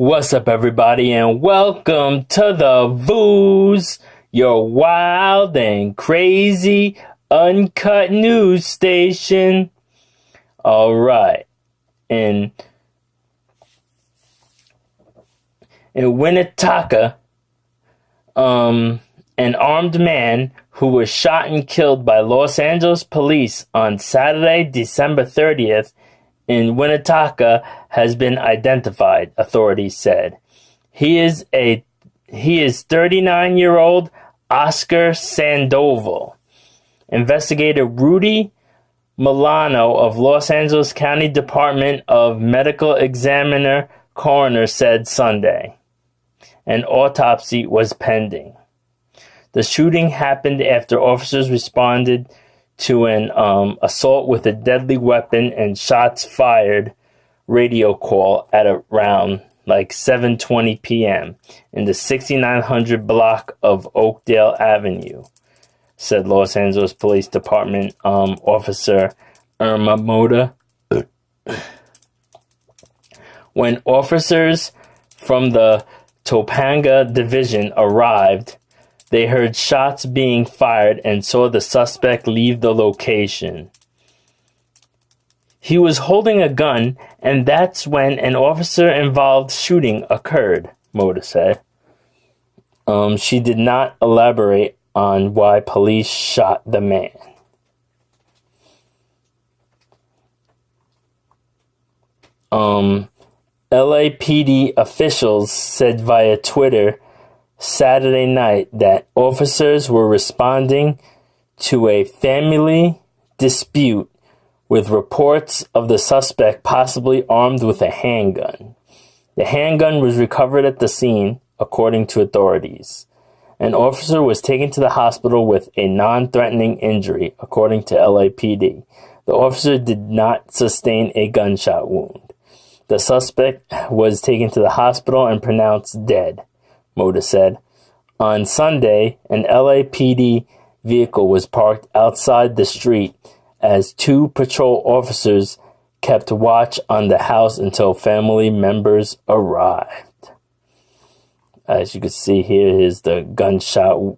What's up, everybody, and welcome to the Vooz, your wild and crazy uncut news station. All right, in WINNETKA, an armed man who was shot and killed by Los Angeles police on Saturday, December 30th, in WINNETKA has been identified, authorities said. He is 39-year-old Oscar Sandoval. Investigator Rudy Molano of Los Angeles County Department of Medical Examiner-Coroner said Sunday. An autopsy was pending. The shooting happened after officers responded to an assault with a deadly weapon and shots fired radio call at around 7:20 p.m. in the 6900 block of Oakdale Avenue, said Los Angeles Police Department officer Irma Mota. When officers from the Topanga Division arrived, they heard shots being fired and saw the suspect leave the location. He was holding a gun, and that's when an officer-involved shooting occurred, Mota said. She did not elaborate on why police shot the man. LAPD officials said via Twitter Saturday night that officers were responding to a family dispute with reports of the suspect possibly armed with a handgun. The handgun was recovered at the scene, according to authorities. An officer was taken to the hospital with a non-threatening injury, according to LAPD. The officer did not sustain a gunshot wound. The suspect was taken to the hospital and pronounced dead, Mota said. On Sunday, an LAPD vehicle was parked outside the street as two patrol officers kept watch on the house until family members arrived. As you can see here, here's the gunshot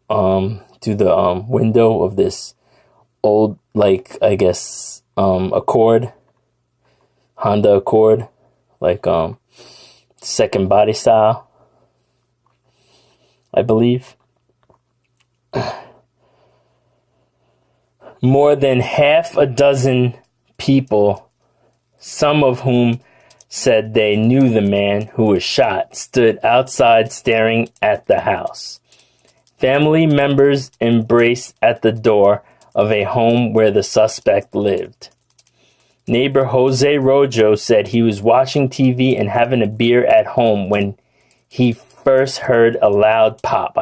through the window of this old, Accord, Honda Accord, second body style, I believe. More than half a dozen people, some of whom said they knew the man who was shot, stood outside staring at the house. Family members embraced at the door of a home where the suspect lived. Neighbor Jose Rojo said he was watching TV and having a beer at home when he first heard a loud pop,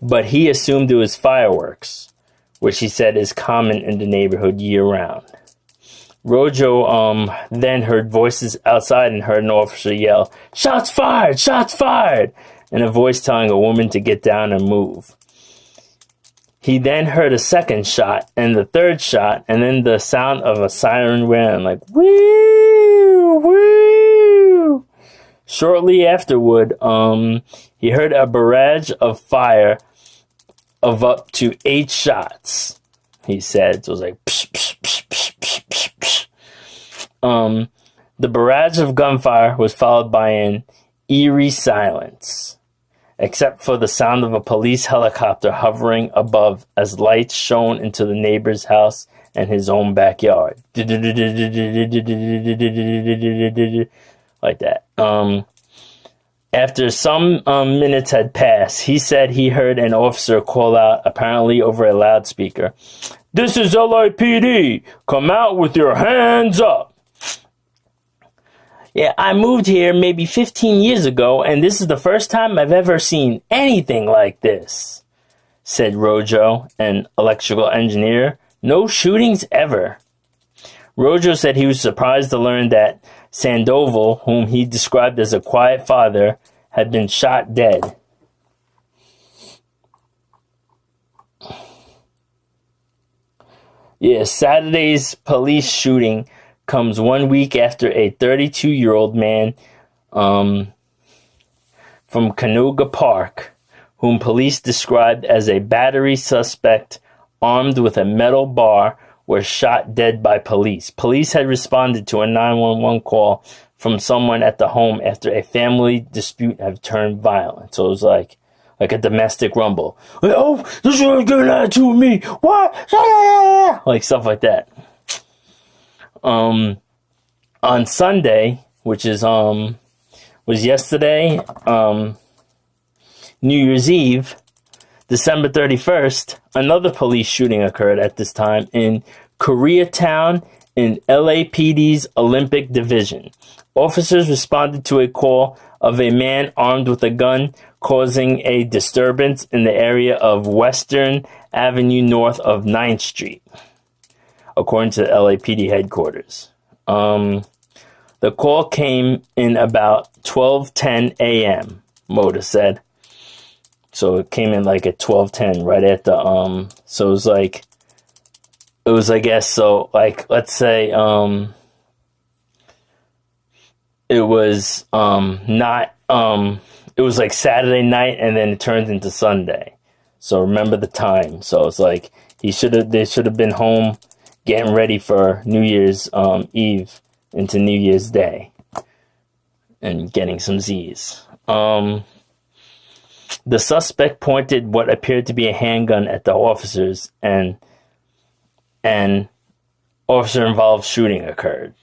but he assumed it was fireworks, which he said is common in the neighborhood year-round. Rojo then heard voices outside and heard an officer yell, "Shots fired! Shots fired!" and a voice telling a woman to get down and move. He then heard a second shot and the third shot, and then the sound of a siren ran woo, woo. Shortly afterward, he heard a barrage of fire of up to 8 shots, he said. So it was like, psh, psh, psh, psh, psh, psh, psh. The barrage of gunfire was followed by an eerie silence, except for the sound of a police helicopter hovering above as lights shone into the neighbor's house and his own backyard. Like that. After some minutes had passed, he said he heard an officer call out, apparently over a loudspeaker, "This is LAPD! Come out with your hands up!" "Yeah, I moved here maybe 15 years ago, and this is the first time I've ever seen anything like this," said Rojo, an electrical engineer. "No shootings ever." Rojo said he was surprised to learn that Sandoval, whom he described as a quiet father, had been shot dead. Yeah, Saturday's police shooting comes 1 week after a 32-year-old man from Canoga Park, whom police described as a battery suspect armed with a metal bar, was shot dead by police. Police had responded to a 911 call from someone at the home after a family dispute had turned violent. So it was like a domestic rumble. Like, oh, this is doing that to me. What? Like stuff like that. On Sunday, which is was yesterday, New Year's Eve, December 31st, another police shooting occurred at this time in Koreatown in LAPD's Olympic Division. Officers responded to a call of a man armed with a gun causing a disturbance in the area of Western Avenue north of 9th Street, according to the LAPD headquarters. The call came in about 12:10 a.m., Mota said. So it came in like at 12:10, right at the, so it was, I guess, so, like, let's say, it was, it was like Saturday night and then it turned into Sunday. So remember the time. So it's like, they should have been home getting ready for New Year's, Eve into New Year's Day and getting some Z's. The suspect pointed what appeared to be a handgun at the officers, and an officer-involved shooting occurred.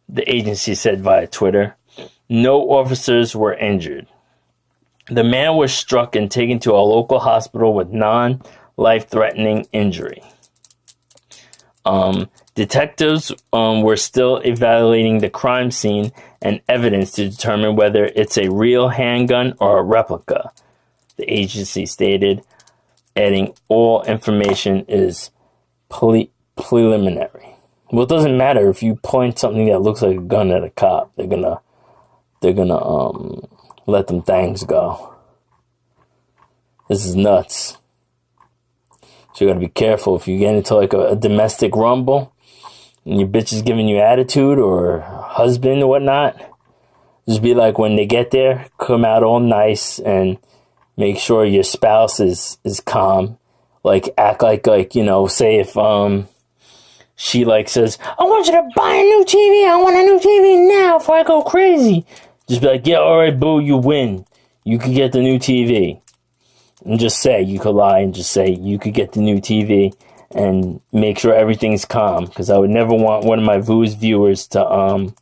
The agency said via Twitter. No officers were injured. The man was struck and taken to a local hospital with non-life-threatening injury. Detectives were still evaluating the crime scene and evidence to determine whether it's a real handgun or a replica, the agency stated, adding all information is preliminary. Well, it doesn't matter if you point something that looks like a gun at a cop. They're gonna let them things go. This is nuts. So you gotta be careful if you get into like a domestic rumble and your bitch is giving you attitude or husband or whatnot. Just be like, when they get there, come out all nice and make sure your spouse is calm. Like act like, you know, say if she like says, I want you to buy a new TV. I want a new TV now before I go crazy. Just be like, yeah, all right, boo, you win. You can get the new TV. And just say, you could lie and just say you could get the new TV and make sure everything's calm. Because I would never want one of my viewers to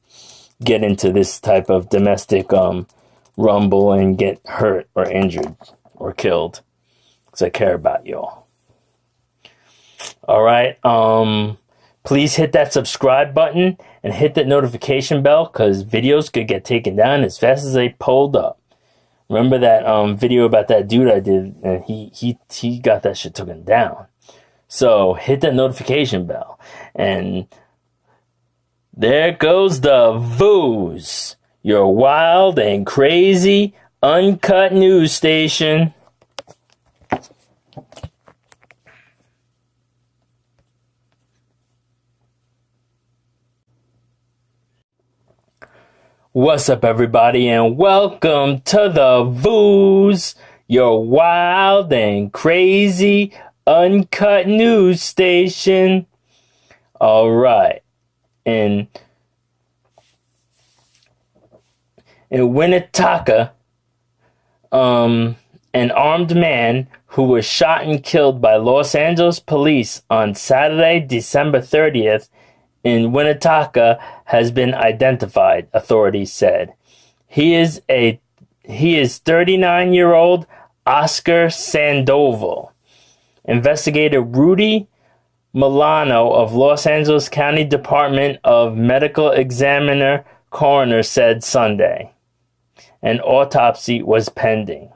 get into this type of domestic rumble and get hurt or injured or killed. Because I care about y'all. All right. Please hit that subscribe button and hit that notification bell because videos could get taken down as fast as they pulled up. Remember that video about that dude I did, and he got that shit taken down. So hit that notification bell. And there goes the Vooz, your wild and crazy uncut news station. What's up, everybody, and welcome to the Vooz, your wild and crazy uncut news station. All right. In WINNETKA, an armed man who was shot and killed by Los Angeles police on Saturday, December 30th, in WINNETKA has been identified, authorities said. He is 39-year-old Oscar Sandoval. Investigator Rudy Molano of Los Angeles County Department of Medical Examiner-Coroner said Sunday. An autopsy was pending.